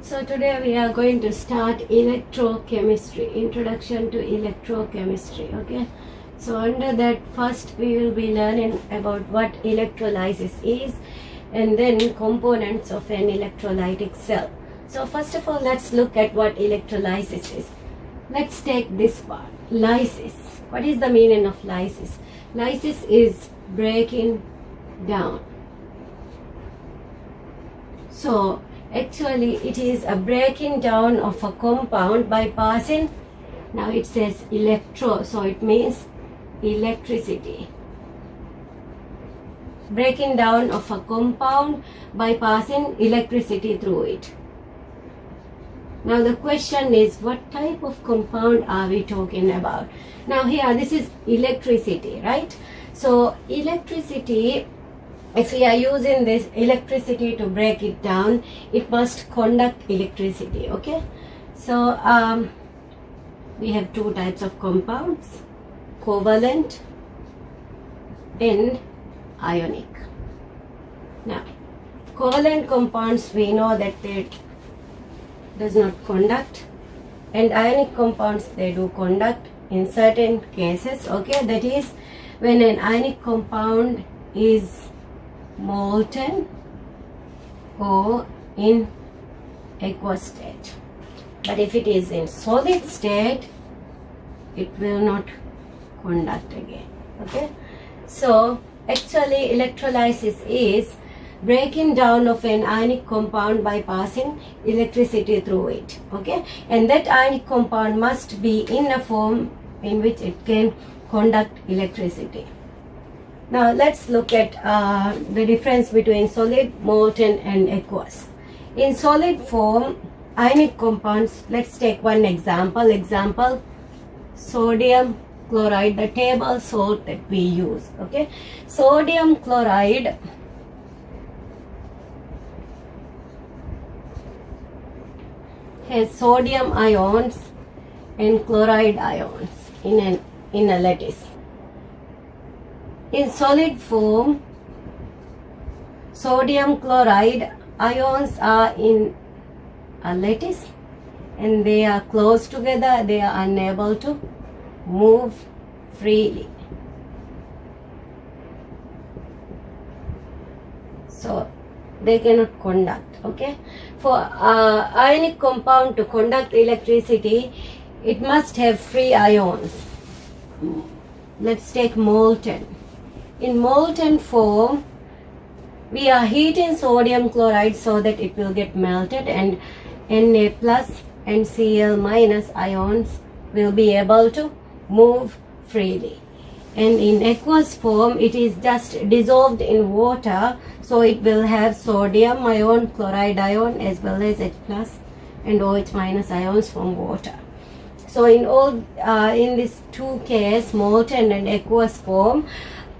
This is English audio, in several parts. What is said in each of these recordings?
So today we are going to start electrochemistry, introduction to electrochemistry. Okay, so under that first we will be learning about what electrolysis is and then components of an electrolytic cell. So first of all, let's look at what electrolysis is. Let's take this part, lysis. What is the meaning of lysis? Lysis is breaking down. So actually it is a breaking down of a compound by passing, now it says electro, so it means electricity. Breaking down of a compound by passing electricity through it. Now the question is, what type of compound are we talking about? Now here this is electricity, right? So electricity, if we are using this electricity to break it down, it must conduct electricity. Okay, so we have two types of compounds, covalent and ionic. Now covalent compounds, we know that they does not conduct, and ionic compounds, they do conduct in certain cases. Okay, that is when an ionic compound is molten or in aqueous state, but if it is in solid state, it will not conduct again. Okay, so actually electrolysis is breaking down of an ionic compound by passing electricity through it. Okay, and that ionic compound must be in a form in which it can conduct electricity. Now let's look at the difference between solid, molten and aqueous. In solid form, ionic compounds, let's take one example, sodium chloride, the table salt that we use. Okay, sodium chloride has sodium ions and chloride ions in a lattice. In solid form, sodium chloride ions are in a lattice and they are close together, they are unable to move freely. So they cannot conduct. Okay, for ionic compound to conduct electricity, it must have free ions. Let's take molten. In molten form, we are heating sodium chloride so that it will get melted, and Na plus and Cl minus ions will be able to move freely. And in aqueous form, it is just dissolved in water, so it will have sodium ion, chloride ion as well as H plus and OH minus ions from water. So in all in these two cases, molten and aqueous form,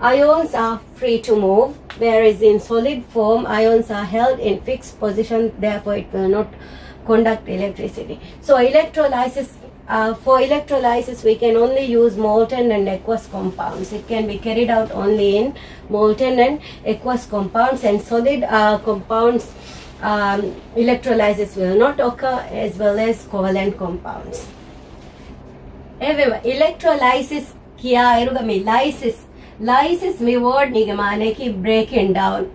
ions are free to move, whereas in solid form, ions are held in fixed position, therefore it will not conduct electricity. So electrolysis, for electrolysis we can only use molten and aqueous compounds. It can be carried out only in molten and aqueous compounds, and solid compounds electrolysis will not occur, as well as covalent compounds. Electrolysis kiya iruga me lysis me word niga mane ki breaking down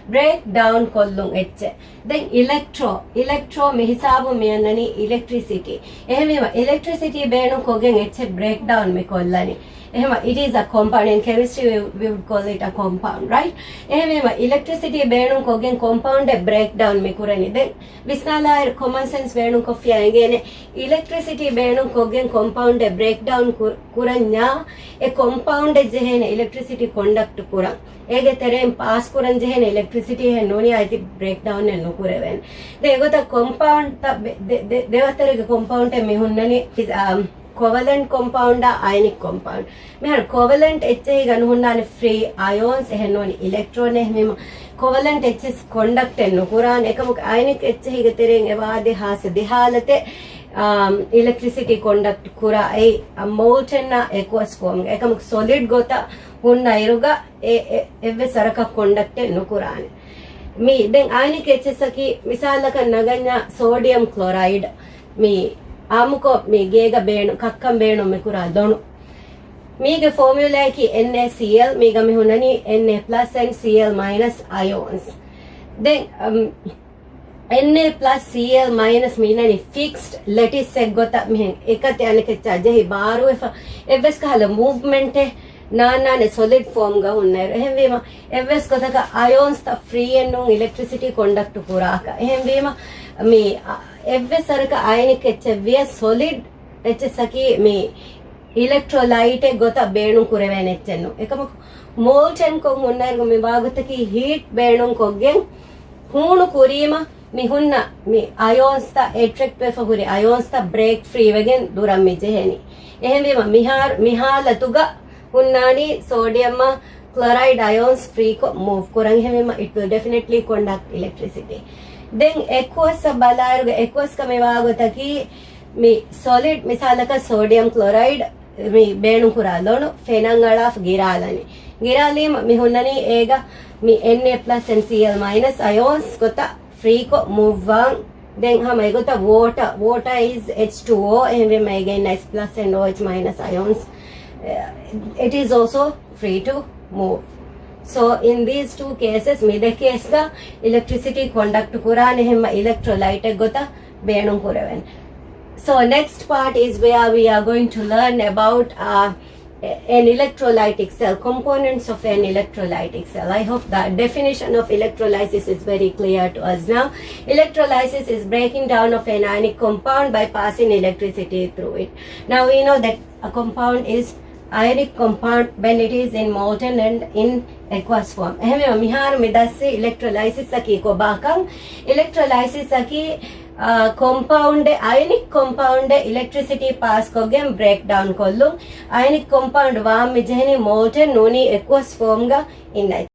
kollung etche. Then electro me hisabu me annani electricity. Ehema electricity beenu kogen etche breakdown me kollani. Ehema it is a compound. In chemistry we would call it a compound, right? Ehema electricity beenu kogen compound e breakdown me kurani. Then visnala common sense beenu ko fiangene electricity beenu kogen compound e breakdown kuranya e compound e jehene electricity conduct kurang. Ege terem pass kuran jehene electricity he noni aiti breakdown e nukureven. De egota compound ta devatarege compound e mihunnani is covalent compound ionic compound. Mehar covalent HA ganuhundane free ions ehenoni electron ehmema covalent H's conduct nukuran ekamuk ionic HA gatereng evade hase dehalate electricity conduct kura ai molten na aqueous form ekamuk solid gota hunna iruga evve saraka conduct nukurane. mi den ionic HSaki misalaka naganya sodium chloride mi amuko mi gega beenu kakkam beenu me kura donu mige formula ki NaCl miga mi hunani Na plus and Cl minus ions then Na plus Cl minus minani fixed lattice ek gota mihen ekate anike chajehi baru evs kahala movement ne solid form ga unnaru ehem wema evs kotaka ions ta free and electricity conduct kuraka ehem wema me evs araka ionic HV solid HSaki me electrolyte gota beenu kurevenechennu ekama molten ko unnaru me bagutaki heat beenu koggen hunu kurima mi hunna mi ions ta attract pe faguri ions ta break free wegen duram mi jeheni ehem wema mihala tuga hunnani sodium chloride ions free ko move kurang hemema it will definitely conduct electricity then aqueous balaruga aqueous ka mewa gotaki mi solid misalaka sodium chloride mi beenu kuralonu phenol of giralani mi hunnani ega mi Na plus and Cl minus ions gota free ko move wang then hama gota water is H2O and we may again S plus and OH minus ions it is also free to move. So in these two cases mide case ga electricity conduct kurane hemma electrolyte gota beenum kuraven. So next part is where we are going to learn about an electrolytic cell, components of an electrolytic cell. I hope the definition of electrolysis is very clear to us now. Electrolysis is breaking down of an ionic compound by passing electricity through it. Now we know that a compound is ionic compound when it is in molten and in aqueous form. Ehme mihar medasse electrolysis aki ko bakang electrolysis aki compound ionic compound electricity pass kogem breakdown kollu ionic compound wa me jehni molten noni aqueous form ga innai